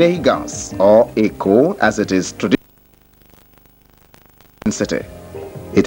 Lagos, or Eko as it is traditionally city. It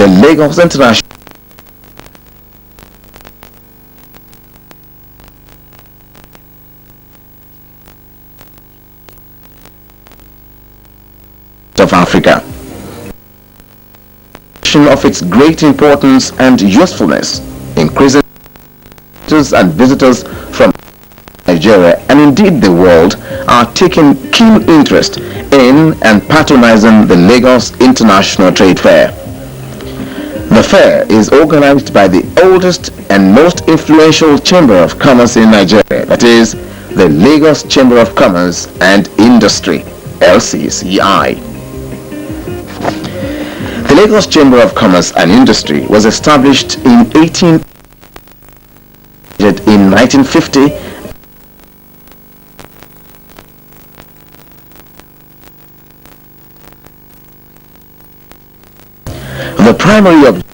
the Lagos International of Africa. Of its great importance and usefulness, increasing and visitors from Nigeria and indeed the world are taking keen interest in and patronizing the Lagos International Trade Fair. The fair is organized by the oldest and most influential chamber of commerce in Nigeria, that is, the Lagos Chamber of Commerce and Industry, LCCI. The Lagos Chamber of Commerce and Industry was established in 1950. The primary objective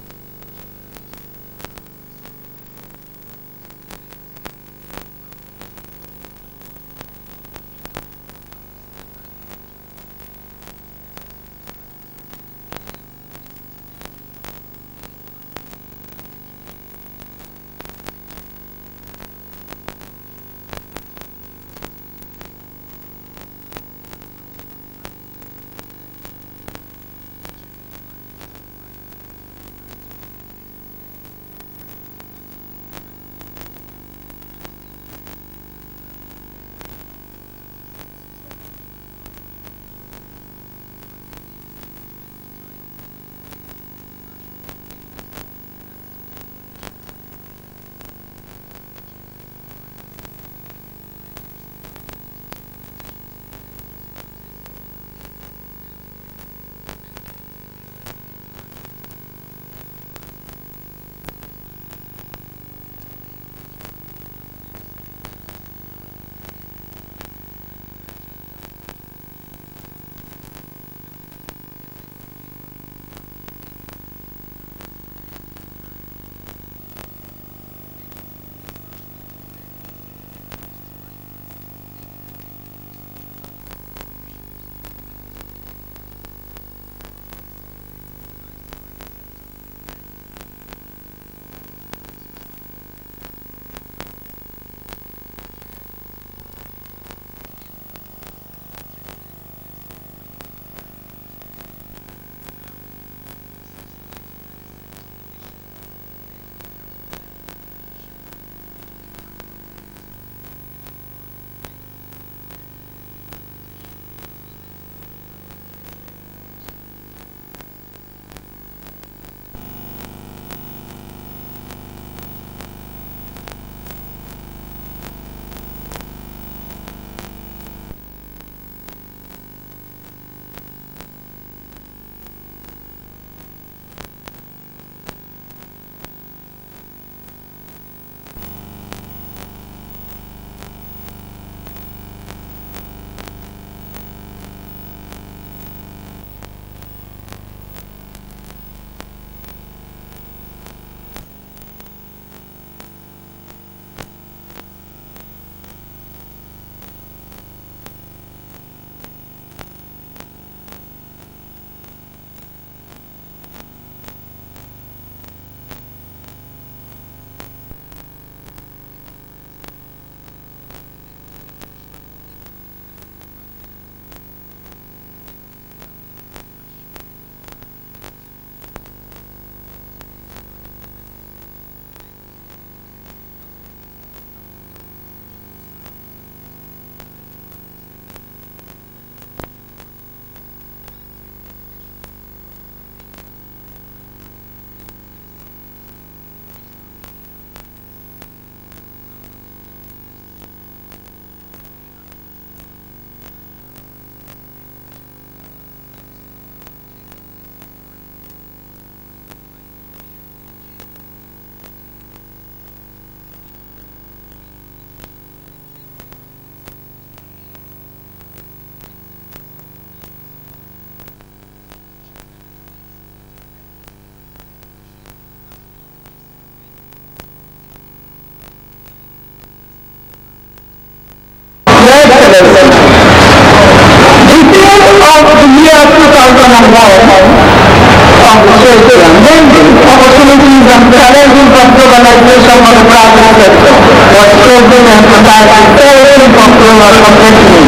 of the social, namely opportunities and challenges of globalization for the private sector was children and society everything for global complexity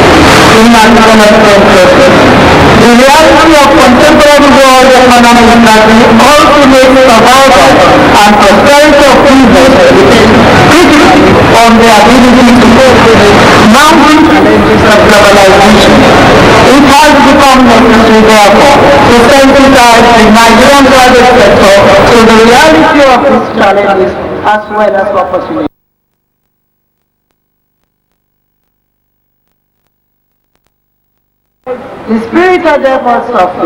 in national interests. The reality of contemporary world economic strategy also makes survival and prosperity of business critical on the ability to cope with the mounting challenges of globalization. It has become necessary, therefore, to sensitize the Nigerian private sector to the reality of these challenges as well as opportunities. The spirited efforts of the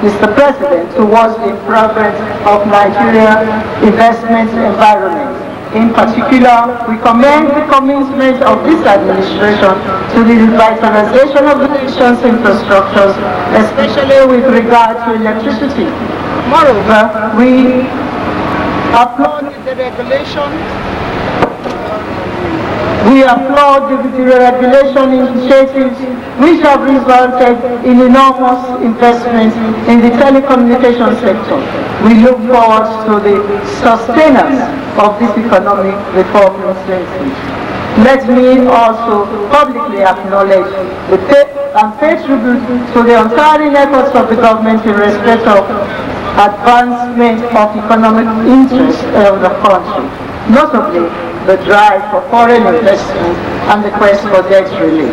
Mr. President, towards the progress of Nigeria's investment environment. In particular, we commend the commitment of this administration to the revitalization of the nation's infrastructures, especially with regard to electricity. Moreover, we applaud the regulation initiatives which have resulted in enormous investments in the telecommunications sector. We look forward to the sustenance of this economic reform initiative. Let me also publicly acknowledge and pay tribute to the untiring efforts of the government in respect of advancement of economic interests of the country, notably the drive for foreign investment and the quest for debt relief.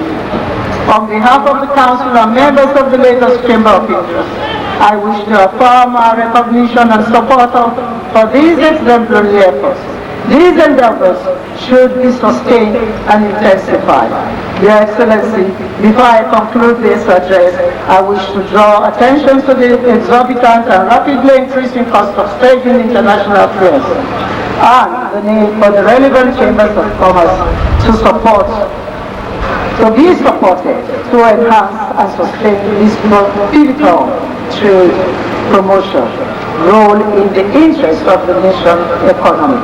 On behalf of the Council and members of the Lagos Chamber of Commerce, I wish to affirm our recognition and support for these exemplary efforts. These endeavors should be sustained and intensified. Your Excellency, before I conclude this address, I wish to draw attention to the exorbitant and rapidly increasing cost of staging international affairs and the need for the relevant chambers of commerce to be supported to enhance and sustain this pivotal trade promotion role in the interest of the nation's economy.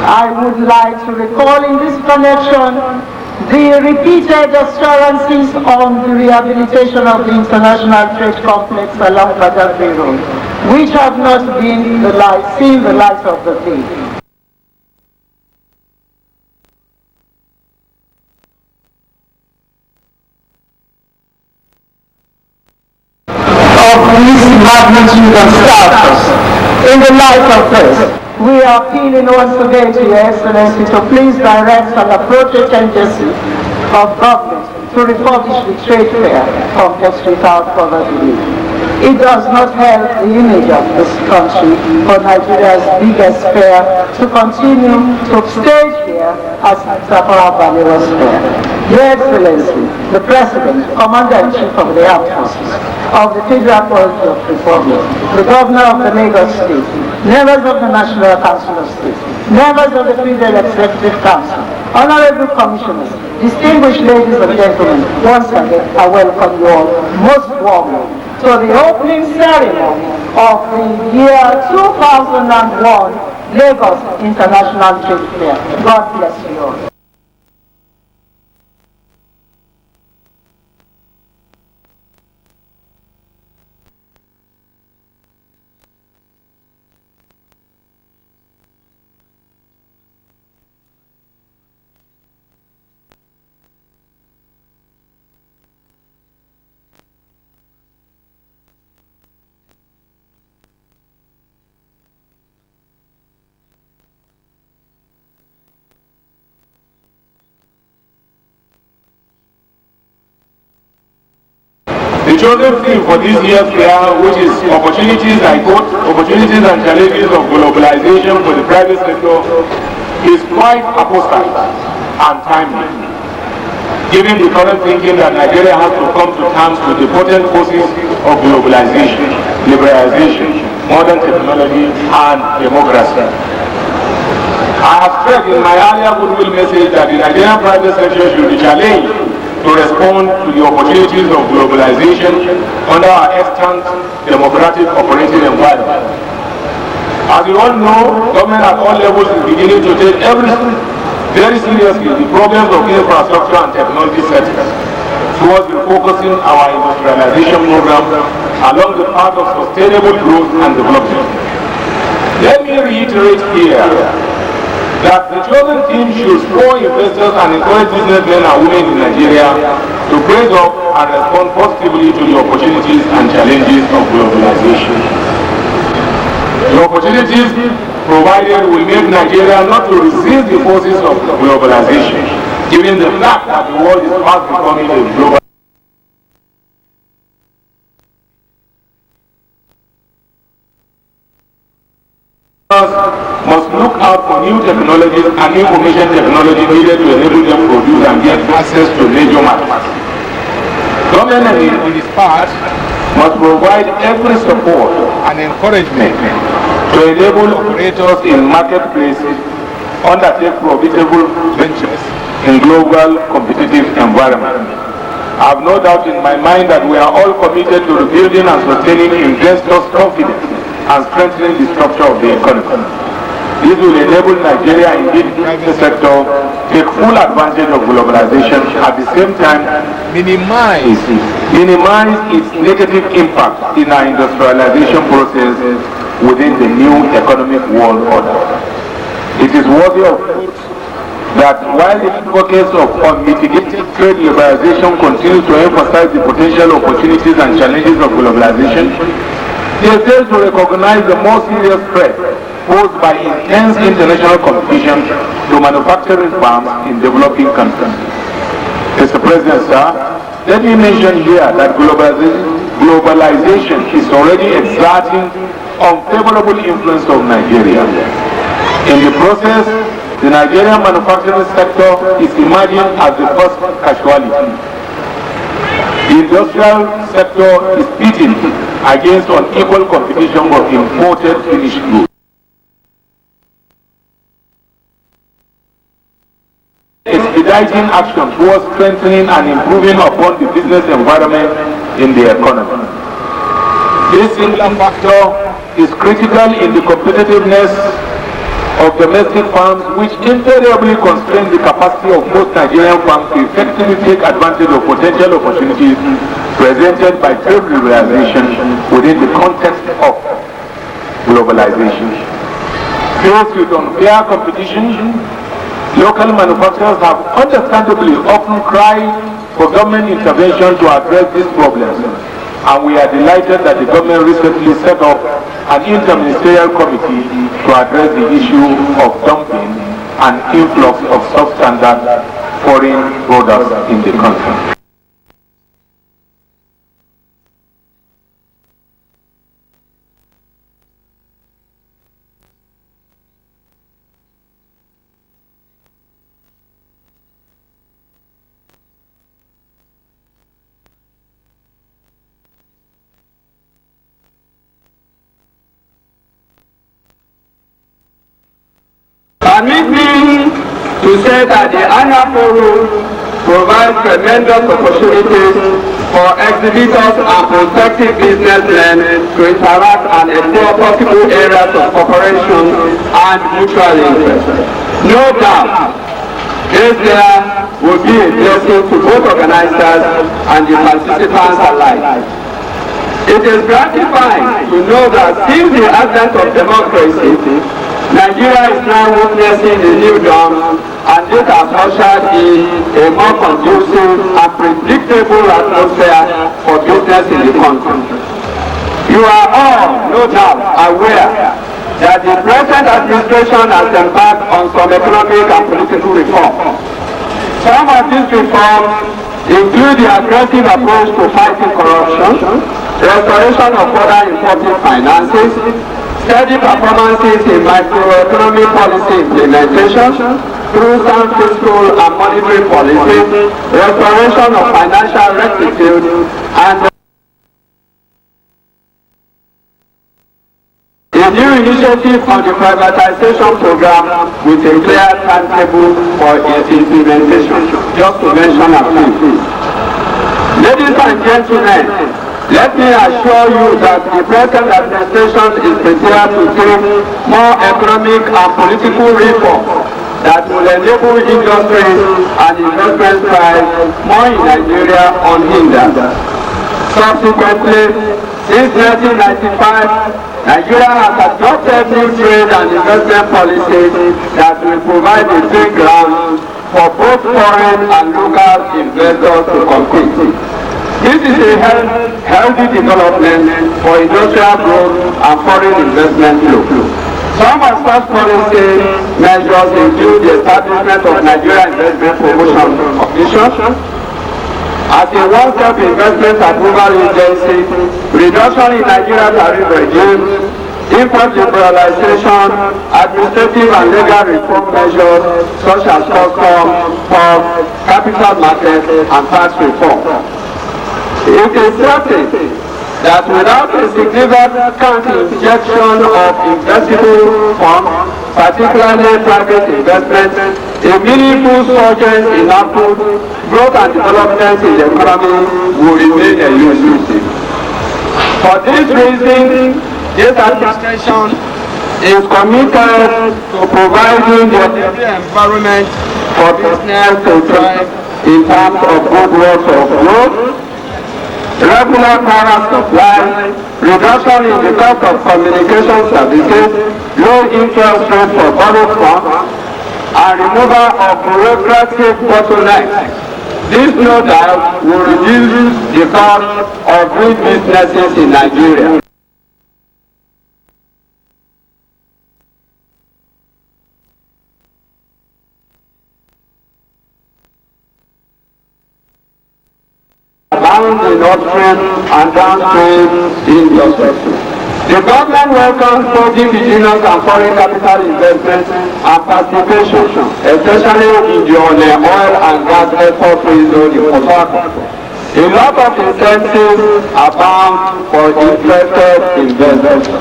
I would like to recall in this connection the repeated assurances on the rehabilitation of the international trade complex along Badagry Road, which have not seen the light of the day. Magnitude and status. In the light of this, we are appealing once again to Your Excellency to please direct an appropriate agency of government to refurbish the trade fair complex without further delay. It does not help the image of this country for Nigeria's biggest fair to continue to stage here as Tafawa Balewa's fair. Your Excellency, the President, Commander-in-Chief of the Armed Forces, of the Federal Republic of Republic, the Governor of the Lagos State, members of the National Council of State, members of the Federal Executive Council, honorable commissioners, distinguished ladies and gentlemen, once again I welcome you all most warmly to the opening ceremony of the year 2001 Lagos International Trade Fair. God bless you all. The chosen theme for this year's fair, which is opportunities and challenges of globalization for the private sector, is quite apposite and timely, given the current thinking that Nigeria has to come to terms with the potent forces of globalization, liberalization, modern technology, and democracy. I have said in my earlier goodwill message that the Nigerian private sector should be challenged to respond to the opportunities of globalization under our extant democratic operating environment. As you all know, government at all levels is beginning to take very seriously the problems of infrastructure and technology sectors towards refocusing our industrialization program along the path of sustainable growth and development. Let me reiterate here that the chosen team should spur investors and encourage businessmen and women in Nigeria to brace up and respond positively to the opportunities and challenges of globalization. The opportunities provided will make Nigeria not to resist the forces of globalization, given the fact that the world is fast becoming a global. Must look out for new technologies and information technology needed to enable them to produce and get access to major markets. Government in its part must provide every support and encouragement to enable operators in marketplaces undertake profitable ventures in global competitive environment. I have no doubt in my mind that we are all committed to rebuilding and sustaining investors' confidence and strengthening the structure of the economy. This will enable Nigeria, indeed the private sector, take full advantage of globalization, at the same time minimize its negative impact in our industrialization process within the new economic world order. It is worthy of note that while the advocates of unmitigated trade liberalization continue to emphasize the potential opportunities and challenges of globalization, they fail to recognize the more serious threat posed by intense international competition to manufacturing firms in developing countries. Mr. President, sir, let me mention here that globalization is already exerting unfavorable influence on Nigeria. In the process, the Nigerian manufacturing sector is emerging as the first casualty. The industrial sector is pitting against unequal competition for imported finished goods. Expediting action towards strengthening and improving upon the business environment in the economy. This singular factor is critical in the competitiveness of domestic firms, which invariably constrain the capacity of most Nigerian firms to effectively take advantage of potential opportunities presented by trade liberalization within the context of globalization. Faced with unfair competition, local manufacturers have understandably often cried for government intervention to address these problems, and we are delighted that the government recently set up an interministerial committee to address the issue of dumping and influx of substandard foreign products in the country. Permit me to say that the annual forum provides tremendous opportunities for exhibitors and prospective businessmen to interact and explore possible areas of cooperation and mutual interest. No doubt, this year will be a blessing to both organizers and the participants alike. It is gratifying to know that since the advent of democracy, Nigeria is now witnessing a new dawn, and this has ushered in a more conducive and predictable atmosphere for business in the country. You are all, no doubt, aware that the present administration has embarked on some economic and political reforms. Some of these reforms include the aggressive approach to fighting corruption, restoration of further important finances, steady performances in microeconomic policy implementation through sound fiscal and monetary policy, restoration of financial rectitude, and a new initiative on the privatization program with a clear timetable for its implementation, just to mention a few. Ladies and gentlemen, let me assure you that the present administration is prepared to take more economic and political reforms that will enable industries and investment thrive more in Nigeria unhindered. Subsequently, since 1995, Nigeria has adopted new trade and investment policies that will provide a playground for both foreign and local investors to compete. This is a healthy development for industrial growth and foreign investment flow. Some of such policy measures include the establishment of Nigeria Investment Promotion Commission as a one-stop investment approval agency, reduction in Nigeria tariff regime, import liberalization, administrative and legal reform measures such as custom, port, capital market, and tax reform. It is certain that without a significant injection of investable funds, particularly private investment, a meaningful surge in output, growth and development in the economy will remain elusive. For this reason, this administration is committed to providing the environment for business to thrive in terms of good works of growth, regular power supply, reduction in the cost of communication services, low interest rate for borrowed funds, and removal of bureaucratic bottlenecks. This no doubt will reduce the cost of doing businesses in Nigeria. Bound in upstream and downstream industries. The government welcomes both indigenous and foreign capital investment and participation, especially in the oil and gas export-free zone in Port Harcourt. A lot of incentives abound for interested investors.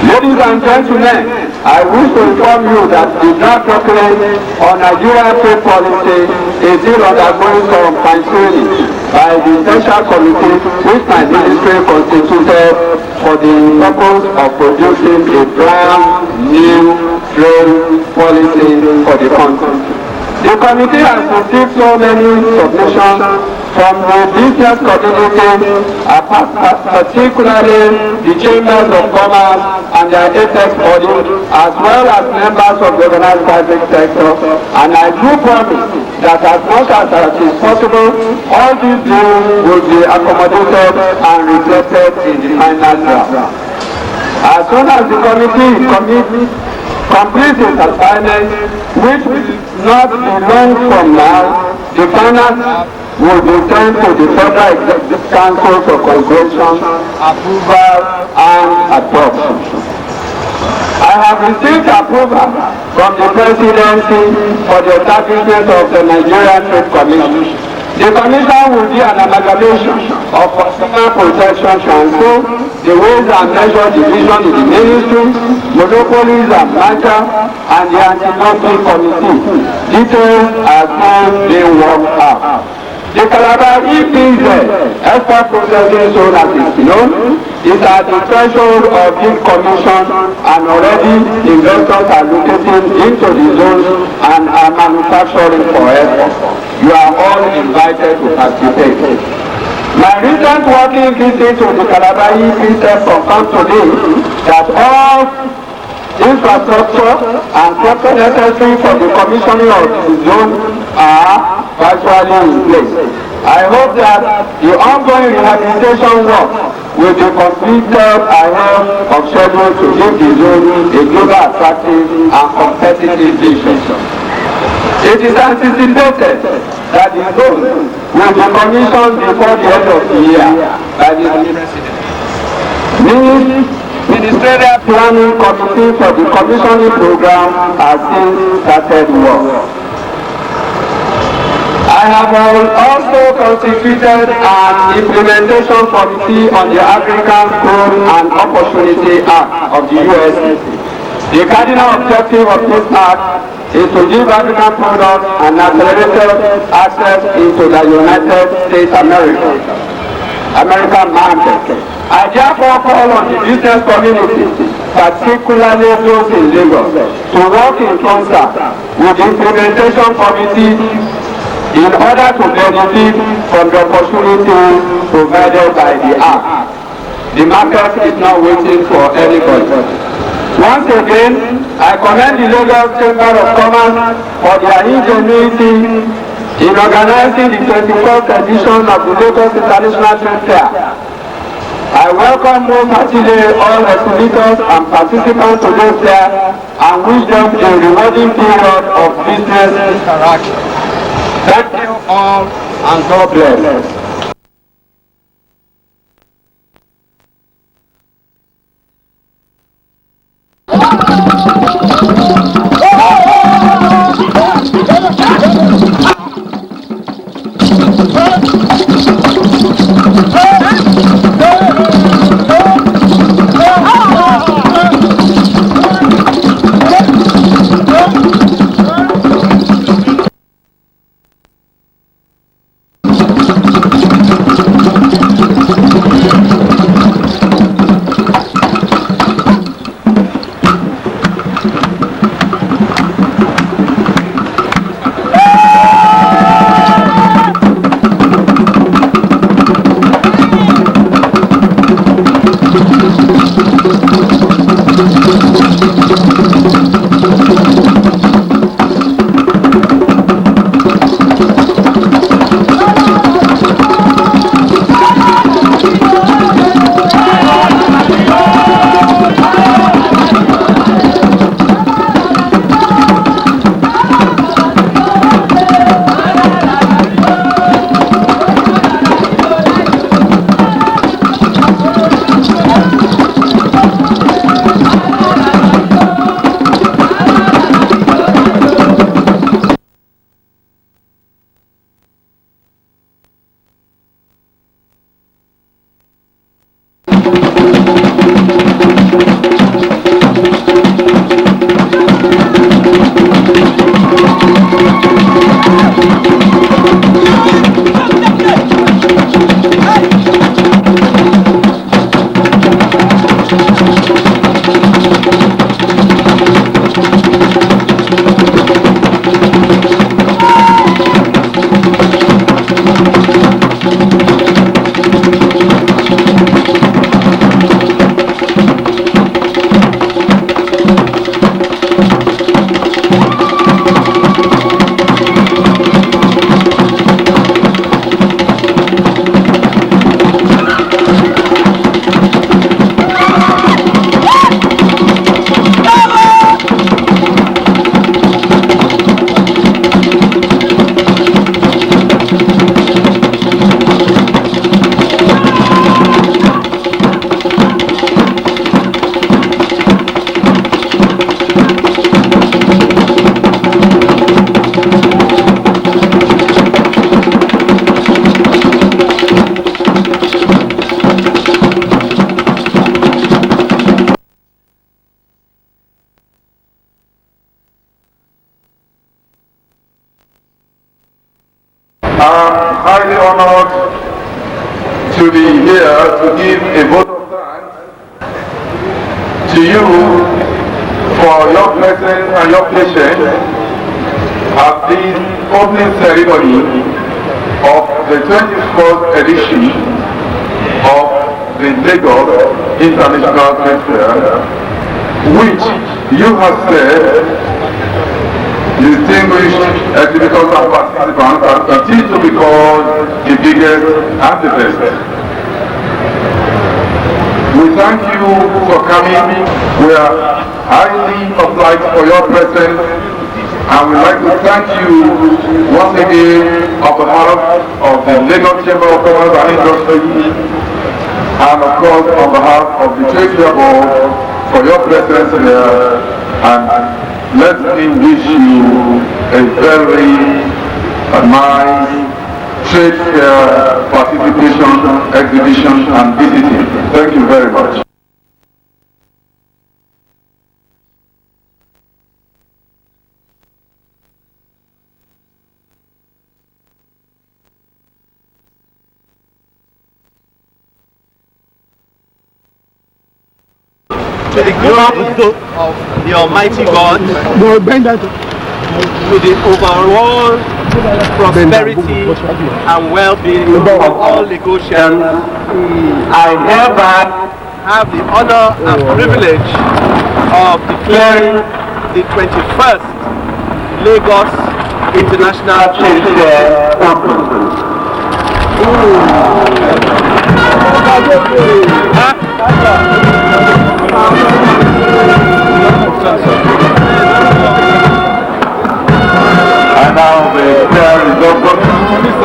Ladies and gentlemen, I wish to inform you that the draft document on Nigerian trade policy is still undergoing some fine-tuning by the Special Committee which my ministry constituted for the purpose of producing a brand new trade policy for the country. The committee has received so many submissions from the business community, particularly the chambers of commerce and their apex bodies, as well as members of the organized private sector, and I do promise that as much as it is possible, all these views will be accommodated and reflected in the final draft. As soon as the committee completes its assignment, which will not be long from now, the final will be sent to the Federal Executive Council for consideration, approval, and adoption. I have received approval from the Presidency for the establishment of the Nigerian Trade Commission. The Commission will be an amalgamation of Consumer Protection Council, the Ways and Measures Division in the Ministry, Monopolies and Merger, and the Anti-Dumping Committee. Details are still being worked out. The Calabar EPZ, Export Processing Zone as it is known, is at the threshold of this commission, and already investors are looking into the zone and are manufacturing for export. You are all invited to participate. My recent working visit to the Calabar EPZ confirmed today that all infrastructure and structure necessary for the commissioning of the zone are virtually in place. I hope that the ongoing rehabilitation work will be completed ahead of schedule to give the zone a global attractive and competitive vision. It is anticipated that the zone will be commissioned before the end of the year by the President. Ministerial Planning Committee for the commissioning program has since started work. I have also constituted an implementation committee on the African Growth and Opportunity Act of the USA. The cardinal objective of this act is to give African products an accelerated access into the United States American market. I therefore call on the business community, particularly those in Lagos, to work in concert with the implementation committee in order to benefit from the opportunities provided by the Act. The market is not waiting for anybody. Once again, I commend the Lagos Chamber of Commerce for their ingenuity in organizing the 24th edition of the Lagos International Trade Fair. I welcome most heartily all exhibitors and participants to this fair and wish them a rewarding period of business interaction. Thank you all and God bless. Highly honored to be here to give a vote of thanks to you for your presence and your patience at this opening ceremony of the 21st edition of the Lagos International Trade Fair, which you have said distinguished exhibitors and participants and continue to be called the biggest and the best. We thank you for coming. We are highly obliged for your presence, and we'd like to thank you once again on behalf of the Lagos Chamber of Commerce and Industry, and of course on behalf of the Trade Fair Board for your presence here, and let me wish you a very nice trade fair participation, exhibition and visiting. Thank you very much. To the glory of the Almighty God, to the overall prosperity and well-being of all Lagosians. I hereby have the honor and privilege of declaring the 21st Lagos International Trade Fair open. And now the fair is open. His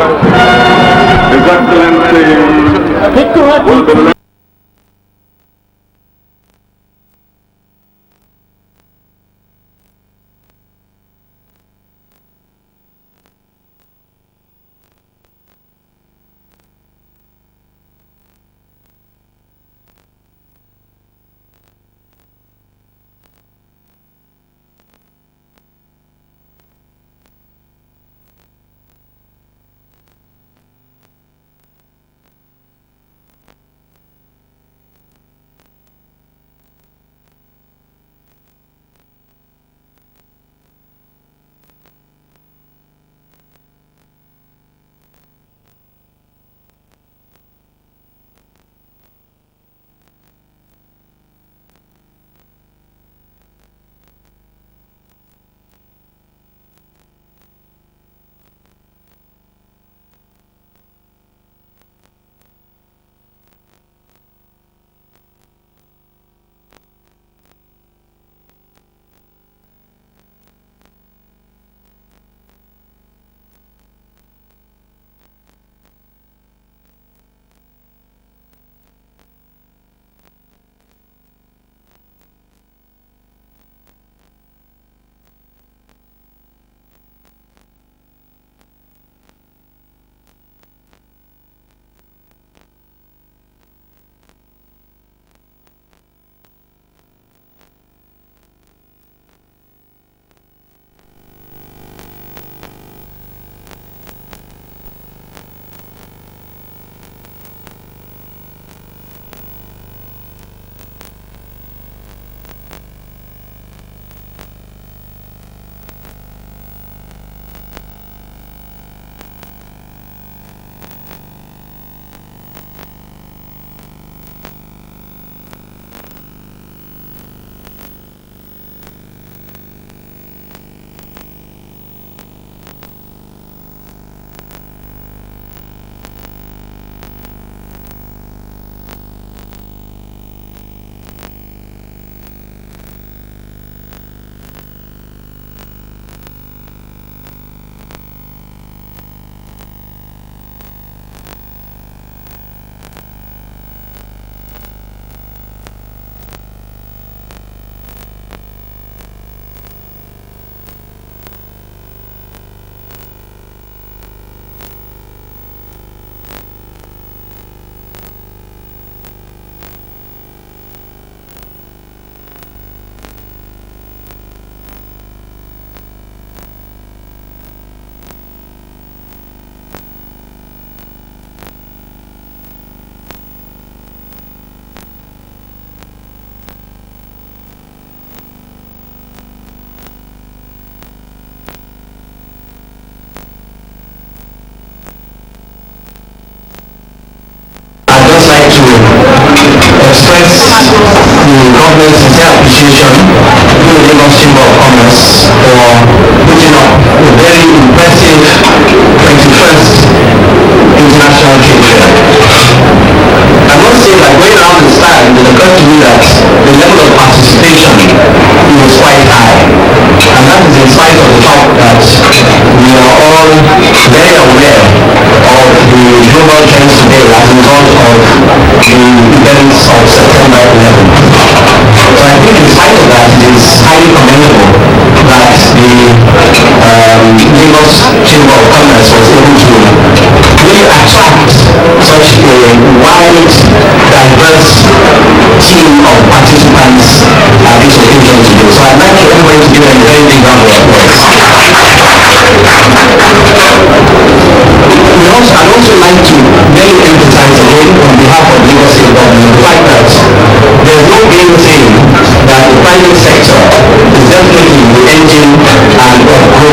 Excellency will be government's sincere appreciation to the Lagos Chamber of Commerce for putting up a very impressive 21st International Trade Fair. I must say that going around the stand, it occurred to me that the level of participation was quite high. And that is in spite of the fact that we are all very aware of the global trends today as a result of the events of September 11th. So I think in spite of that, it is highly commendable that the Lagos Chamber of Commerce was able to really attract such a wide, diverse team of participants at this occasion today. So I'd like everybody to give them a very big round of applause. I'd also like to really emphasize again on behalf of Lagos State Government the fact that there's no guarantee that the private sector is definitely the engine and of growth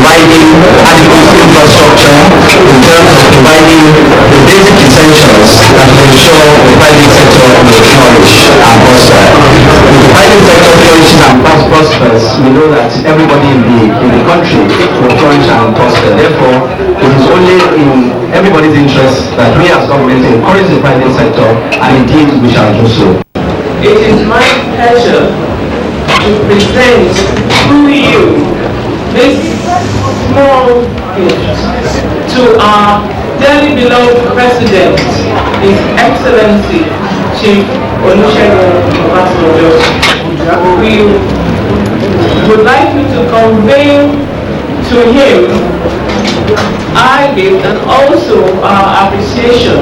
providing adequate infrastructure, in terms of providing the basic essentials that will ensure the private sector will flourish and prosper. If the private sector flourishes and prospers, we know that everybody in the country will flourish and prosper. Therefore, it is only in everybody's interest that we as government encourage the private sector, and indeed we shall do so. It is my pleasure to present to you this small gift to our dearly beloved President, His Excellency Chief Olusegun Obasanjo. We would like you to convey to him our gift and also our appreciation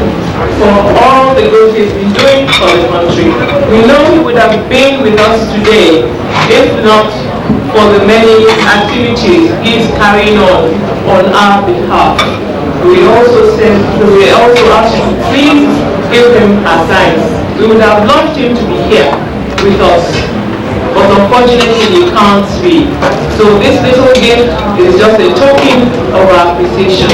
for all the good he's been doing for the country. We know he would have been with us today if not for the many activities he's carrying on our behalf. We also ask you to please give him our thanks. We would have loved him to be here with us, but unfortunately he can't speak. So this little gift is just a token of our appreciation.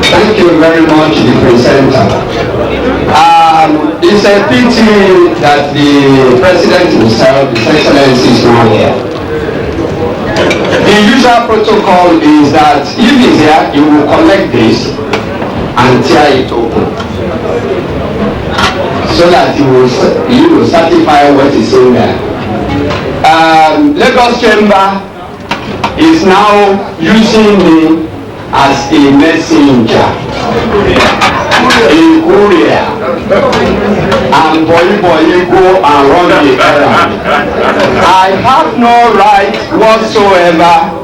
Thank you very much, the presenter. It's a pity that the President himself, His Excellency, is not here. The usual protocol is that if he's here, he will collect this and tear it open, so that he will certify what is in there. Lagos Chamber is now using me as a messenger, a courier, and boy go and run the errand. I have no right whatsoever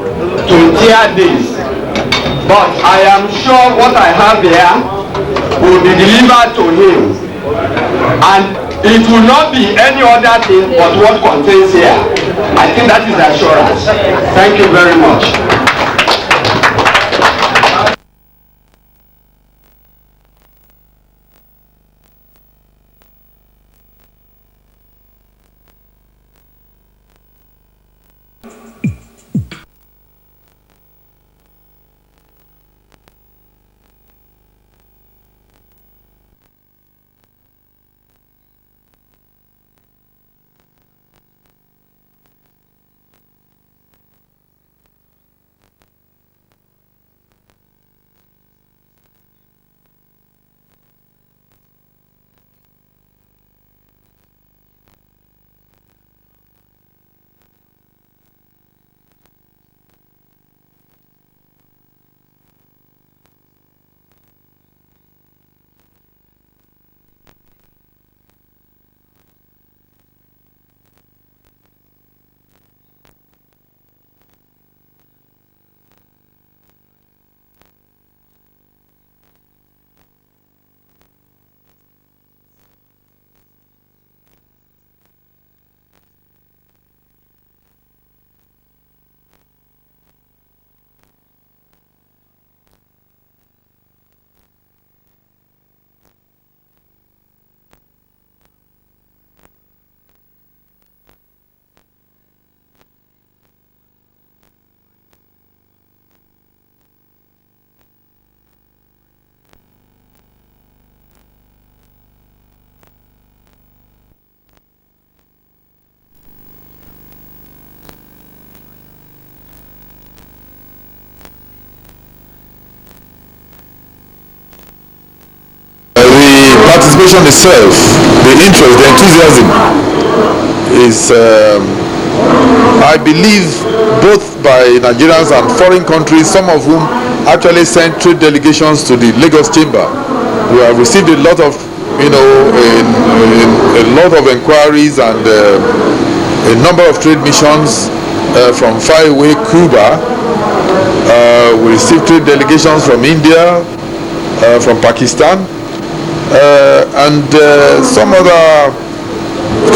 to tear this, but I am sure what I have here will be delivered to him, and it will not be any other thing but what contains here. I think that is the assurance. Thank you very much. Participation itself, the interest, the enthusiasm is, I believe, both by Nigerians and foreign countries, some of whom actually sent trade delegations to the Lagos Chamber. We have received a lot of, a lot of inquiries and a number of trade missions from far away Cuba. We received trade delegations from India, from Pakistan. And some other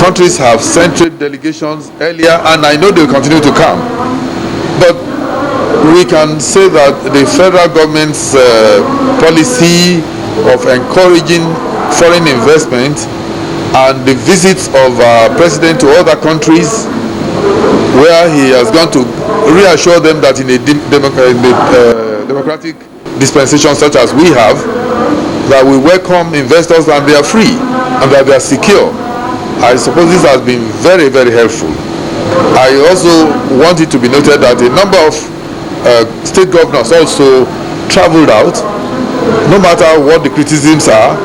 countries have sent trade delegations earlier, and I know they will continue to come. But we can say that the federal government's policy of encouraging foreign investment and the visits of our president to other countries, where he has gone to reassure them that in a democratic dispensation such as we have, that we welcome investors and they are free and that they are secure. I suppose this has been very, very helpful. I also want it to be noted that a number of state governors also traveled out. No matter what the criticisms are,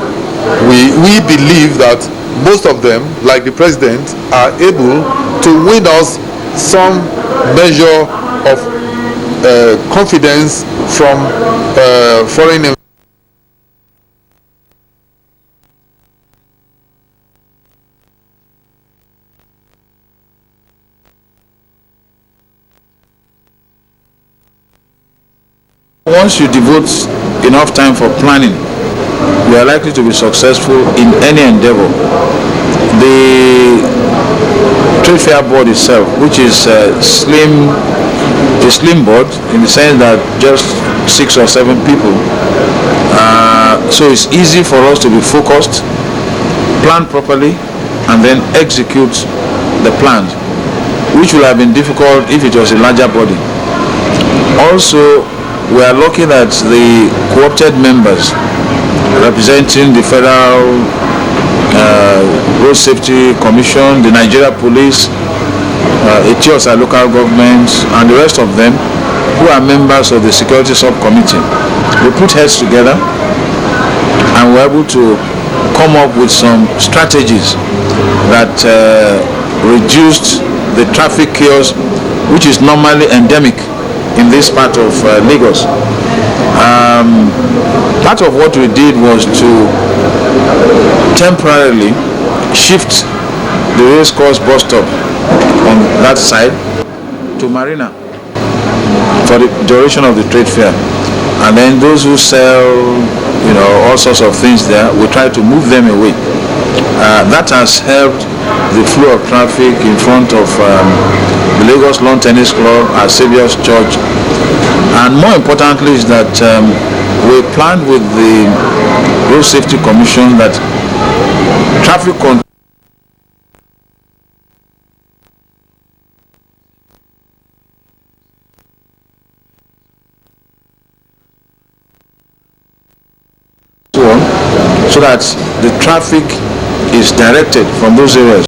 we believe that most of them, like the president, are able to win us some measure of confidence from foreign investors. Once you devote enough time for planning, you are likely to be successful in any endeavor. The Trade Fair Board itself, which is a slim board in the sense that just 6 or 7 people, so it's easy for us to be focused, plan properly, and then execute the plans, which would have been difficult if it was a larger body. Also, we are lucky that the co-opted members representing the Federal Road Safety Commission, the Nigeria Police, Etiosa local governments, and the rest of them who are members of the Security Subcommittee, we put heads together and were able to come up with some strategies that reduced the traffic chaos, which is normally endemic in this part of Lagos. Part of what we did was to temporarily shift the race course bus stop on that side to Marina for the duration of the trade fair, and then those who sell, all sorts of things there, we try to move them away. That has helped the flow of traffic in front of the Lagos Lawn Tennis Club, our Saviour's Church, and more importantly is that we planned with the Road Safety Commission that traffic control so that the traffic is directed from those areas.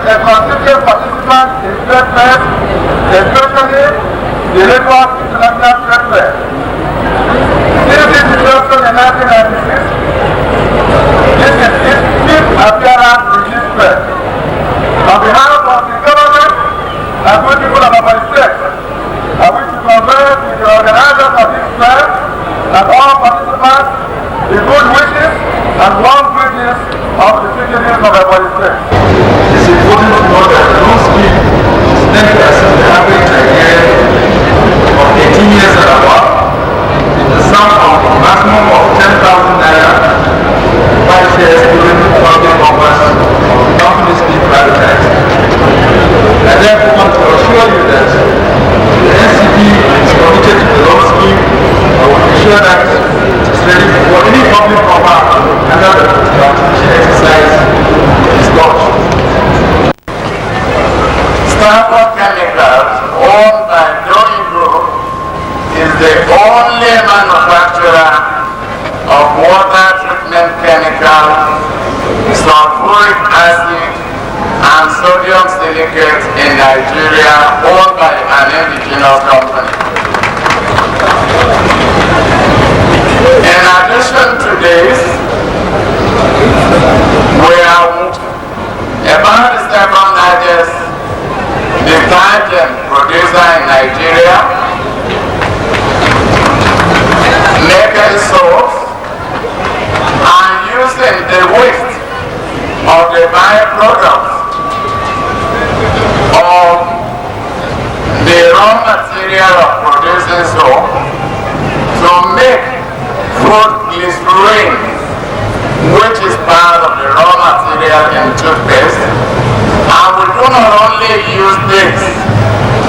A constituent participant in trade fairs, especially the Lagos International Trade Fair. Since its introduction in 1996, this is its 5th appearance in this fair. On behalf of the government and good people of our state, I wish to convey to the organizers of this fair and all participants the good wishes and warm greetings of the citizens of our state. It's important to note that the loan scheme is next as the average Nigerian of 18 years and above, the sum of a maximum of 10,000 naira, 5 years during public offers of companies being privatized. I therefore want to assure you that the NCB is committed to the loan scheme and will ensure that it is ready for any public offer under the transition exercise is launched. Stanford Chemicals, owned by Doe Group, is the only manufacturer of water treatment chemicals, sulfuric acid, and sodium silicate in Nigeria, owned by an indigenous company. In addition to this, we are about the second largest detergent producer in Nigeria, making soaps and using the waste of the byproducts of the raw material of producing soap to make put glycerin, which is part of the raw material in toothpaste, and we do not only use this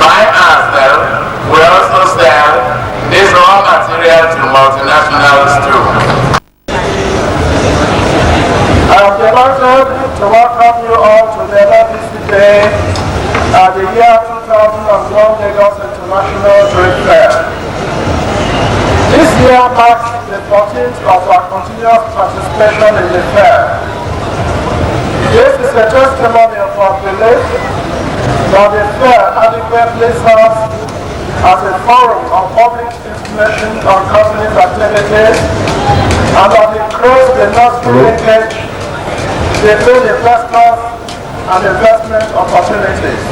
by ourselves, we also sell this raw material to multinationals too. I am delighted to welcome you all to the 11th day at the year 2001 Lagos International Trade Fair. This year marks the 14th of our continuous participation in the fair. This is a testimony of our belief that the fair adequately serves as a forum of public information on companies' activities and that it creates the necessary linkage between investors and investment opportunities.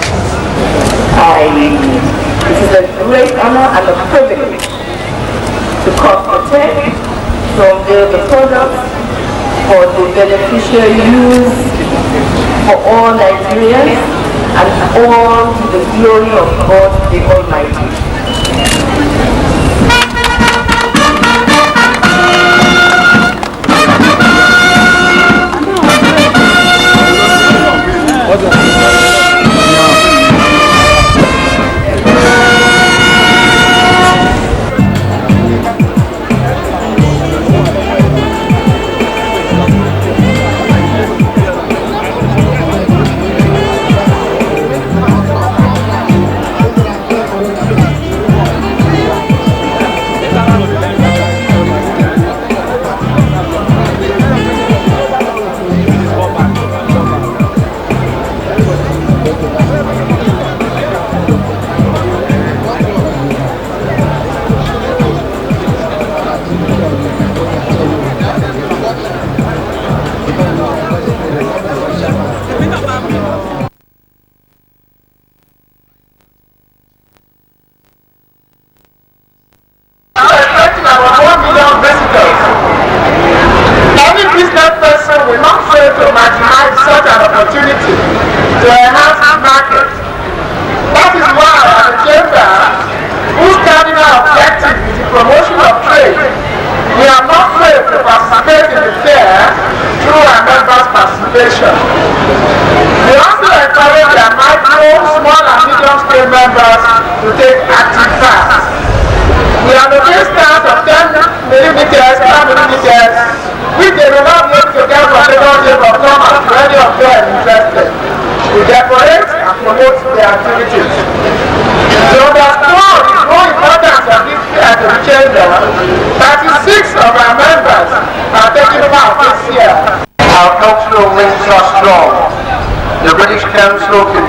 It is a great honor and a privilege to consultate from the products for the beneficial use for all Nigerians and all to the glory of God the Almighty.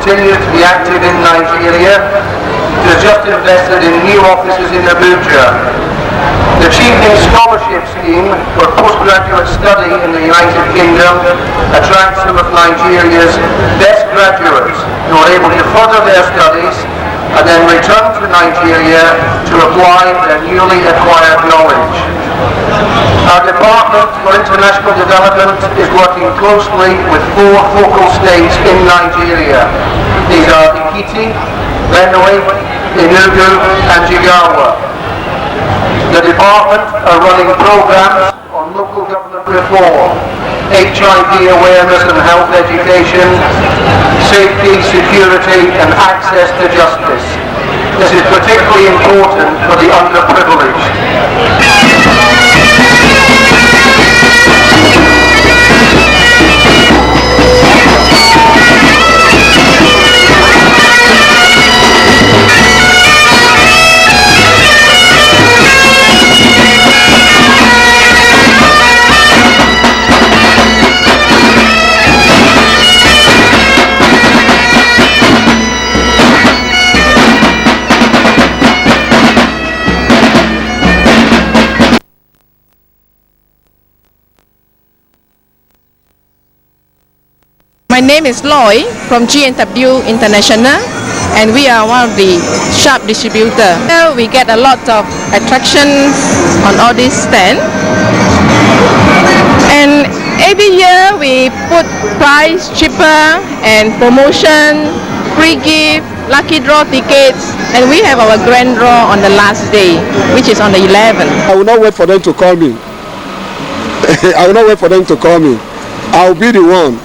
Continues to be active in Nigeria. It has just invested in new offices in Abuja. The Chevening Scholarship Scheme for postgraduate study in the United Kingdom attracts some of Nigeria's best graduates who are able to further their studies and then return to Nigeria to apply their newly acquired knowledge. Our Department for International Development is working closely with 4 focal states in Nigeria. These are Ekiti, Benue, Enugu and Jigawa. The Department are running programs on local government reform, HIV awareness and health education, safety, security and access to justice. This is particularly important for the underprivileged. My name is Loy from GNW International, and we are one of the shop distributor. Here we get a lot of attractions on all these stands, and every year we put price cheaper and promotion, free gift, lucky draw tickets, and we have our grand draw on the last day, which is on the 11th. I will not wait for them to call me. I will not wait for them to call me. I will be the one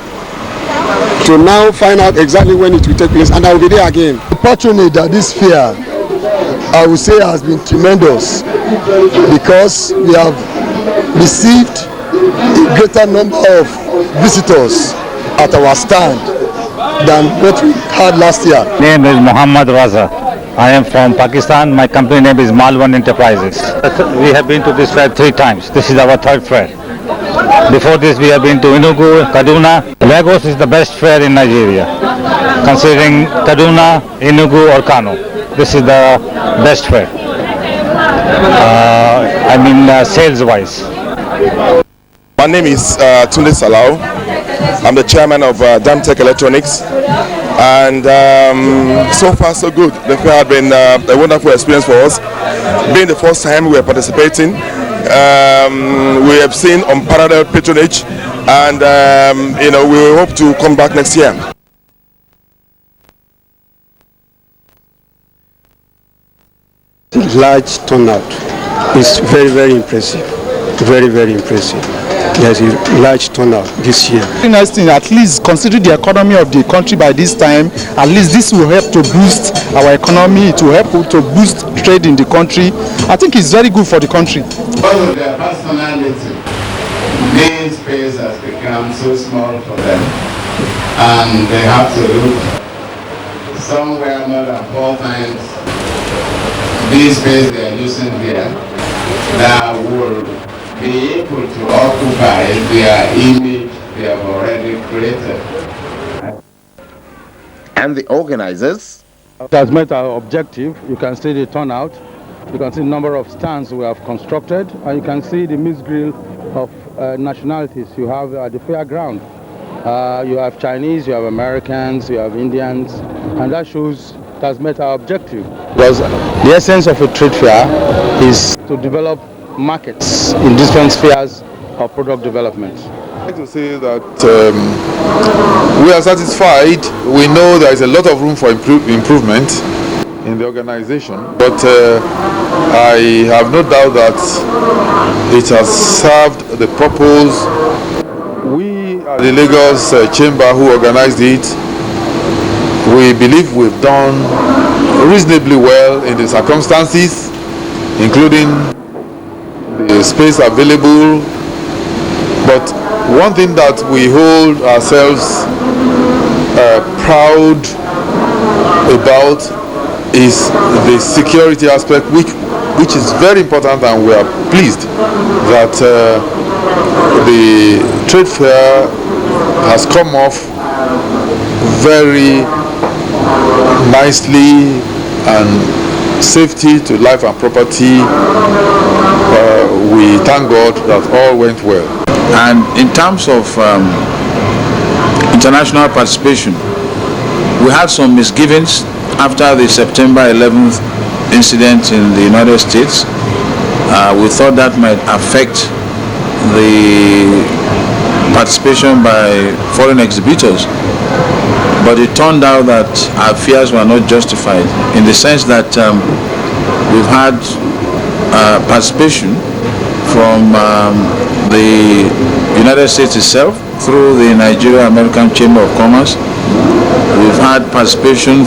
to now find out exactly when it will take place, and I will be there again. The patronage at this fair, I would say, has been tremendous because we have received a greater number of visitors at our stand than what we had last year. My name is Muhammad Raza. I am from Pakistan. My company name is Malwan Enterprises. We have been to this fair 3 times. This is our 3rd fair. Before this, we have been to Enugu, Kaduna. Lagos is the best fair in Nigeria, considering Kaduna, Enugu or Kano. This is the best fair. Sales-wise. My name is Tunde Salau. I'm the chairman of Damtech Electronics, and so far so good. The fair had been a wonderful experience for us. Being the first time we are participating, we have seen unparalleled patronage, and we hope to come back next year. Large turnout is very, very impressive. Very, very impressive. There's a large turnout this year. The nice thing, at least considering the economy of the country by this time, at least this will help to boost our economy. It will help to boost trade in the country. I think it's very good for the country. Because of their personality, this space has become so small for them, and they have to look somewhere more than 4 times this space they are using here that will be able to occupy their image they have already created. And the organizers? It has met our objective. You can see the turnout. You can see the number of stands we have constructed, and you can see the mixed grill of nationalities you have at the fairground. You have Chinese, you have Americans, you have Indians, and that shows it has met our objective. Because the essence of a trade fair is to develop markets in different spheres of product development. I'd like to say that we are satisfied. We know there is a lot of room for improvement in the organization, but I have no doubt that it has served the purpose. We are the Lagos Chamber who organized it. We believe we've done reasonably well in the circumstances, including the space available. But one thing that we hold ourselves proud about is the security aspect, which is very important, and we are pleased that the trade fair has come off very nicely, and safety to life and property, we thank God that all went well. And in terms of international participation, we had some misgivings after the September 11th incident in the United States. We thought that might affect the participation by foreign exhibitors, but it turned out that our fears were not justified, in the sense that we've had participation from the United States itself through the Nigeria-American Chamber of Commerce. We've had participation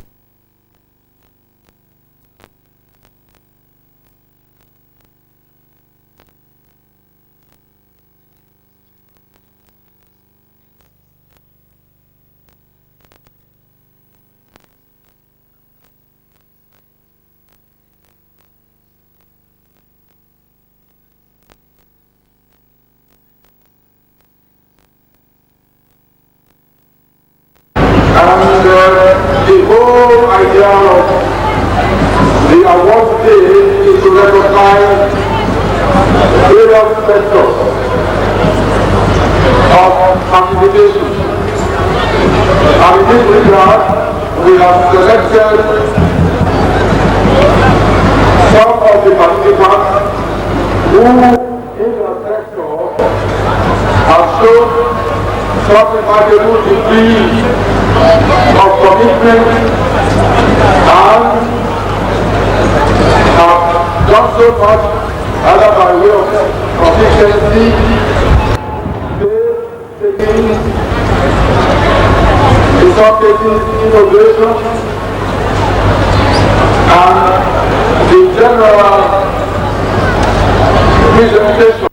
the whole idea of the award day is to recognize various sectors of participation. And in this regard, we have selected some of the participants who in the sector have shown some remarkable degree of commitment and have done so much either by way of proficiency commemorating inauguration and the general presentation.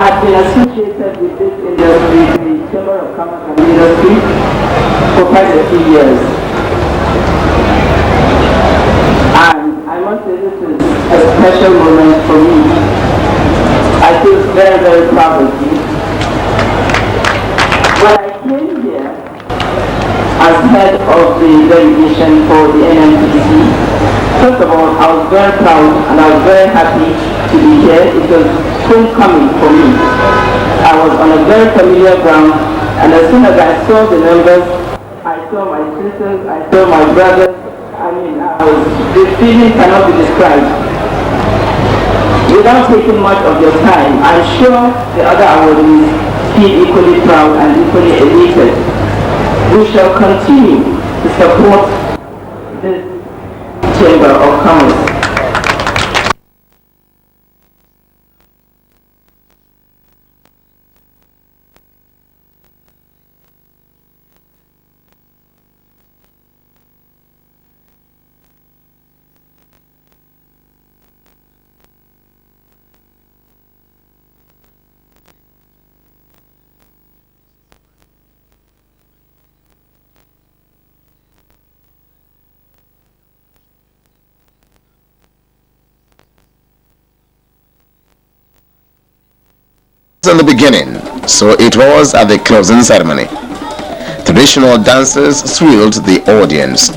I've been associated with this industry, the Chamber of Commerce and Industry, for quite a few years. And I must say this is a special moment for me. I feel very, very proud of you. When I came here as head of the delegation for the NMPC, first of all, I was very proud and I was very happy to be here. It was homecoming for me. I was on a very familiar ground, and as soon as I saw the numbers, I saw my sisters, I saw my brothers. I mean, the feeling cannot be described. Without taking much of your time, I'm sure the other awardees feel equally proud and equally elated. We shall continue to support this Chamber of Commerce. In the beginning, so it was at the closing ceremony. Traditional dances thrilled the audience.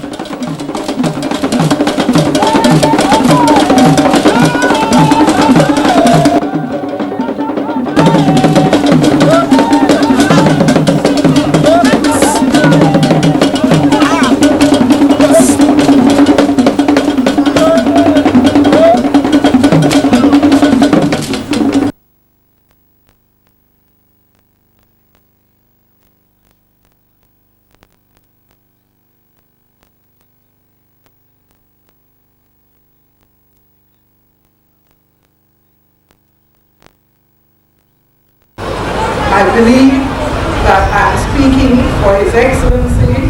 I believe that I am speaking for His Excellency,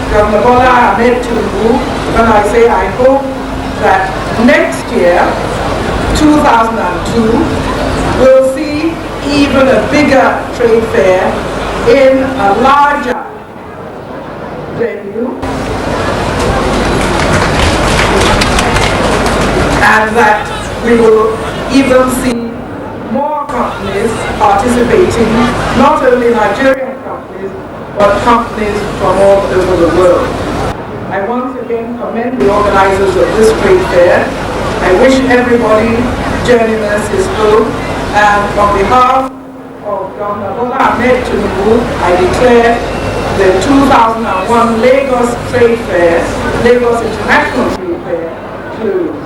Governor Bola Ahmed Tinubu, when I say I hope that next year, 2002, we'll see even a bigger trade fair in a larger venue, and that we will even see more companies participating, not only Nigerian companies, but companies from all over the world. I once again commend the organizers of this trade fair. I wish everybody journeyman is full, and on behalf of Governor Bola Ahmed Tinubu, I declare the 2001 Lagos Trade Fair, Lagos International Trade Fair, closed.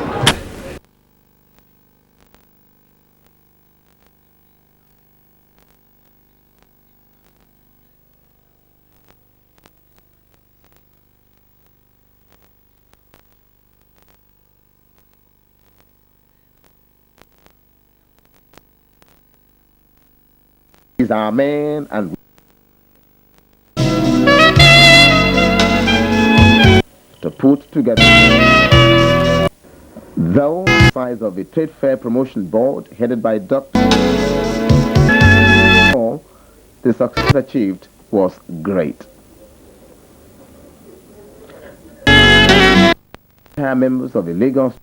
Amen. And to put together the size of a trade fair promotion board headed by Dr. The success achieved was great. Members of the Lagos